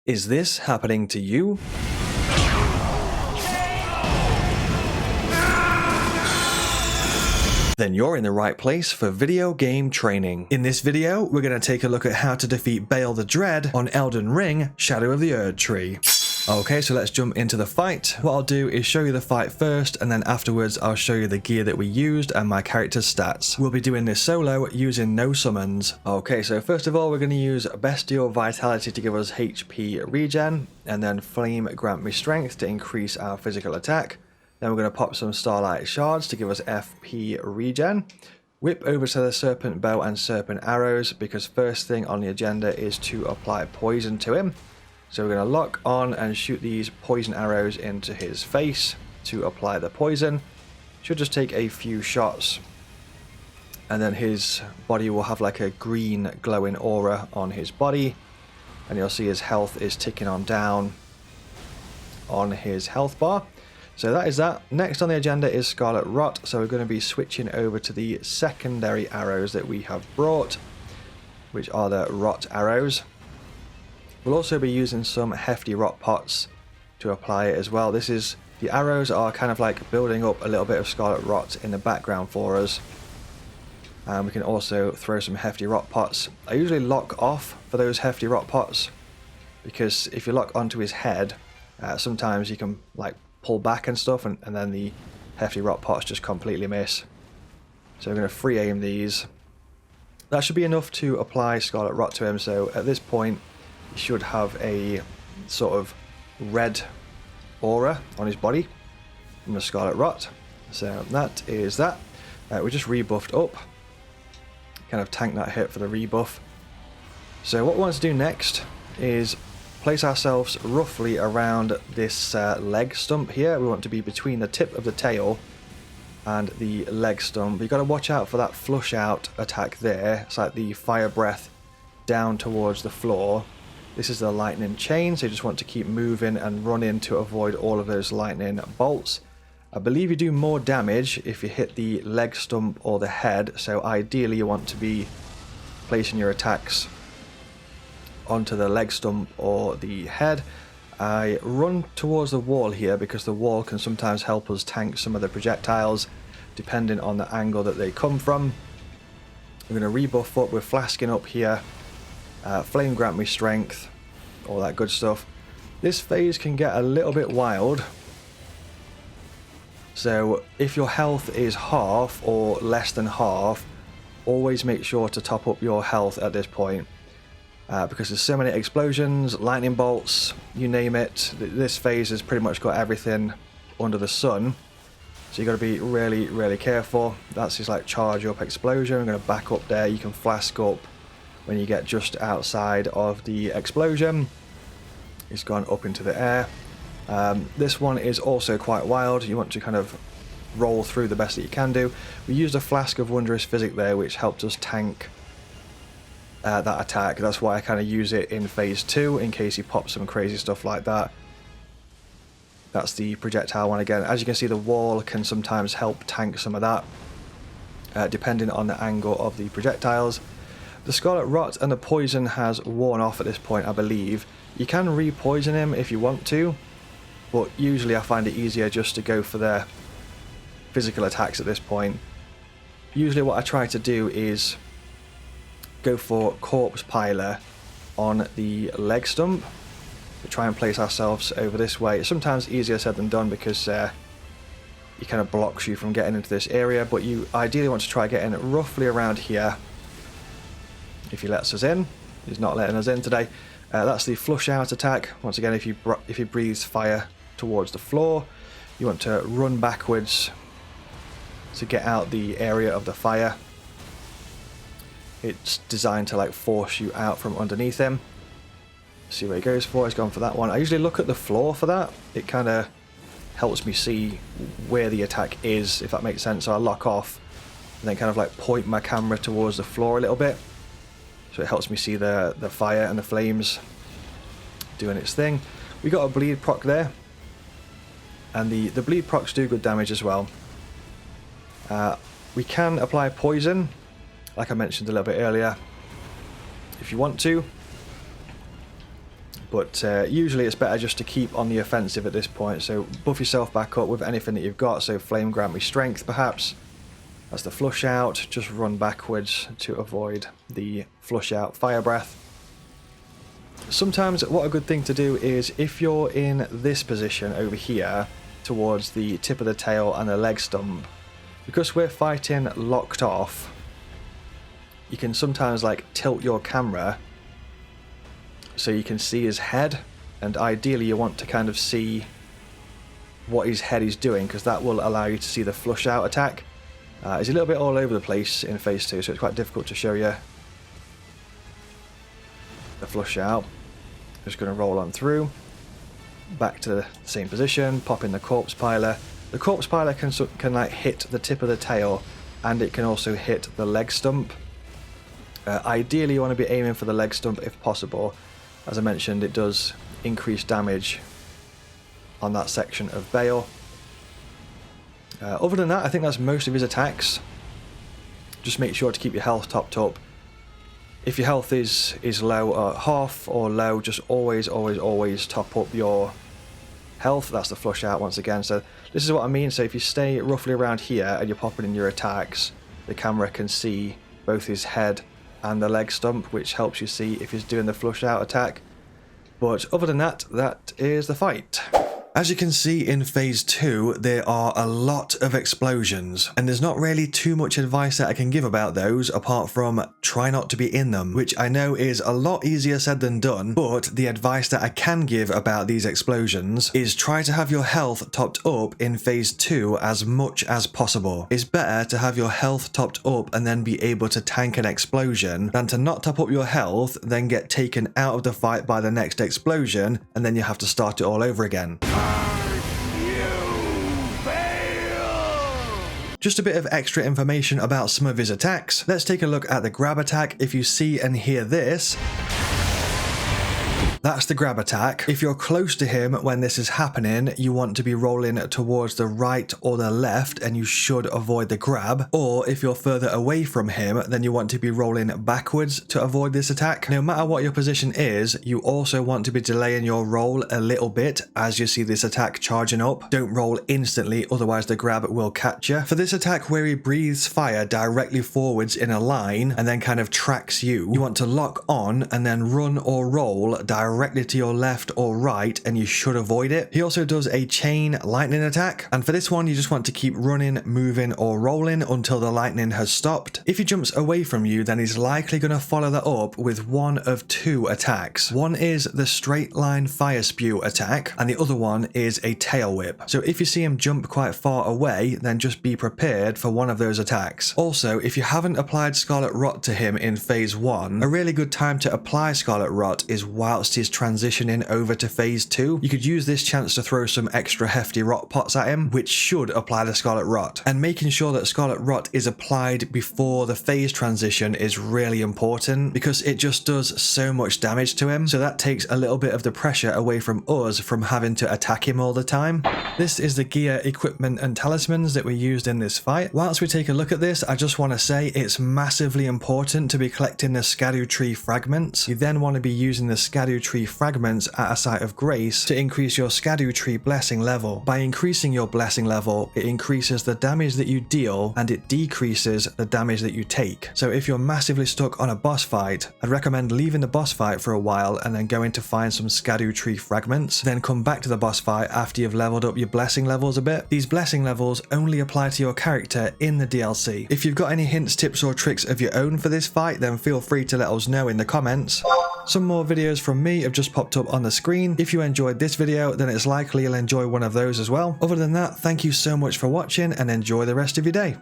Is this happening to you? Then you're in the right place for video game training. In this video, we're going to take a look at how to defeat Bayle the Dread on Elden Ring, Shadow of the Erdtree. Okay, so let's jump into the fight. What I'll do is show you the fight first, and then afterwards I'll show you the gear that we used and my character's stats. We'll be doing this solo using no summons. Okay, so first of all we're going to use Bestial Vitality to give us HP regen, and then Flame grant me strength to increase our physical attack. Then we're going to pop some Starlight Shards to give us FP regen. Whip over to the Serpent Bow and Serpent Arrows, because first thing on the agenda is to apply poison to him. So we're going to lock on and shoot these poison arrows into his face to apply the poison. Should just take a few shots, and then his body will have like a green glowing aura on his body, and you'll see his health is ticking on down on his health bar. So that is that. Next on the agenda is Scarlet Rot, so we're going to be switching over to the secondary arrows that we have brought, which are the Rot arrows. We'll also be using some hefty rot pots to apply it as well. The arrows are kind of like building up a little bit of Scarlet Rot in the background for us. And we can also throw some hefty rot pots. I usually lock off for those hefty rot pots, because if you lock onto his head, sometimes you can like pull back and stuff, and then the hefty rot pots just completely miss. So we're going to free aim these. That should be enough to apply Scarlet Rot to him. So at this point he should have a sort of red aura on his body from the Scarlet Rot. So that is that. We just rebuffed up, kind of tank that hit for the rebuff. So what we want to do next is place ourselves roughly around this leg stump here. We want to be between the tip of the tail and the leg stump. You've got to watch out for that flush out attack there. It's like the fire breath down towards the floor. This is the lightning chain, so you just want to keep moving and running to avoid all of those lightning bolts. I believe you do more damage if you hit the leg stump or the head, so ideally you want to be placing your attacks onto the leg stump or the head. I run towards the wall here because the wall can sometimes help us tank some of the projectiles depending on the angle that they come from. We're going to rebuff up, we're flasking up here. Flame grant me strength, all that good stuff. This phase can get a little bit wild, so if your health is half or less than half, always make sure to top up your health at this point, because there's so many explosions, lightning bolts, you name it. This phase has pretty much got everything under the sun, so you got to be really careful. That's his like charge up explosion. I'm going to back up there. You can flask up when you get just outside of the explosion. It's gone up into the air. This one is also quite wild. You want to kind of roll through the best that you can do. We used a flask of Wondrous Physic there, which helped us tank that attack. That's why I kind of use it in phase 2 in case he pops some crazy stuff like that. That's the projectile one again. As you can see, the wall can sometimes help tank some of that, depending on the angle of the projectiles. The Scarlet Rot and the poison has worn off at this point, I believe. You can re-poison him if you want to, but usually I find it easier just to go for the physical attacks at this point. Usually what I try to do is go for Corpse Piler on the leg stump. We try and place ourselves over this way. It's sometimes easier said than done because he kind of blocks you from getting into this area, but you ideally want to try getting roughly around here. If he lets us in. He's not letting us in today. That's the flush out attack. Once again, if he breathes fire towards the floor, you want to run backwards to get out the area of the fire. It's designed to like force you out from underneath him. See where he goes for. He's gone for that one. I usually look at the floor for that. It kind of helps me see where the attack is, if that makes sense. So I lock off and then kind of like point my camera towards the floor a little bit. So it helps me see the fire and the flames doing its thing. We got a bleed proc there, and the bleed procs do good damage as well. We can apply poison, like I mentioned a little bit earlier, if you want to. But usually it's better just to keep on the offensive at this point, so buff yourself back up with anything that you've got. So flame grant me strength perhaps. That's the flush out, just run backwards to avoid the flush out fire breath. Sometimes what a good thing to do is, if you're in this position over here towards the tip of the tail and the leg stump, because we're fighting locked off, you can sometimes like tilt your camera so you can see his head, and ideally you want to kind of see what his head is doing, because that will allow you to see the flush out attack. It's a little bit all over the place in phase 2, so it's quite difficult to show you the flush out. Just going to roll on through, back to the same position, pop in the corpse piler. The corpse piler can like hit the tip of the tail, and it can also hit the leg stump. Ideally you want to be aiming for the leg stump if possible. As I mentioned, it does increase damage on that section of Bayle. Other than that, I think that's most of his attacks. Just make sure to keep your health topped up. If your health is low, half or low, just always top up your health. That's the flush out once again. So this is what I mean. So if you stay roughly around here and you're popping in your attacks, the camera can see both his head and the leg stump, which helps you see if he's doing the flush out attack. But other than that, that is the fight. As you can see in phase 2, there are a lot of explosions, and there's not really too much advice that I can give about those apart from try not to be in them, which I know is a lot easier said than done, but the advice that I can give about these explosions is try to have your health topped up in phase 2 as much as possible. It's better to have your health topped up and then be able to tank an explosion than to not top up your health, then get taken out of the fight by the next explosion, and then you have to start it all over again. Just a bit of extra information about some of his attacks. Let's take a look at the grab attack. If you see and hear this, that's the grab attack. If you're close to him when this is happening, you want to be rolling towards the right or the left, and you should avoid the grab. Or if you're further away from him, then you want to be rolling backwards to avoid this attack. No matter what your position is, you also want to be delaying your roll a little bit as you see this attack charging up. Don't roll instantly, otherwise the grab will catch you. For this attack where he breathes fire directly forwards in a line and then kind of tracks you, you want to lock on and then run or roll directly to your left or right, and you should avoid it. He also does a chain lightning attack, and for this one you just want to keep running, moving or rolling until the lightning has stopped. If he jumps away from you, then he's likely going to follow that up with one of two attacks. One is the straight line fire spew attack, and the other one is a tail whip. So if you see him jump quite far away, then just be prepared for one of those attacks. Also, if you haven't applied Scarlet Rot to him in phase 1, a really good time to apply Scarlet Rot is whilst he's transitioning over to phase 2. You could use this chance to throw some extra hefty rot pots at him, which should apply the Scarlet Rot. And making sure that Scarlet Rot is applied before the phase transition is really important, because it just does so much damage to him. So that takes a little bit of the pressure away from us from having to attack him all the time. This is the gear, equipment and talismans that we used in this fight. Whilst we take a look at this, I just want to say it's massively important to be collecting the Erdtree fragments. You then want to be using the Erdtree fragments at a site of grace to increase your Erdtree blessing level. By increasing your blessing level, it increases the damage that you deal and it decreases the damage that you take. So if you're massively stuck on a boss fight, I'd recommend leaving the boss fight for a while and then going to find some Erdtree fragments, then come back to the boss fight after you've leveled up your blessing levels a bit. These blessing levels only apply to your character in the DLC. If you've got any hints, tips or tricks of your own for this fight, then feel free to let us know in the comments. Some more videos from me have just popped up on the screen. If you enjoyed this video, then it's likely you'll enjoy one of those as well. Other than that, thank you so much for watching and enjoy the rest of your day.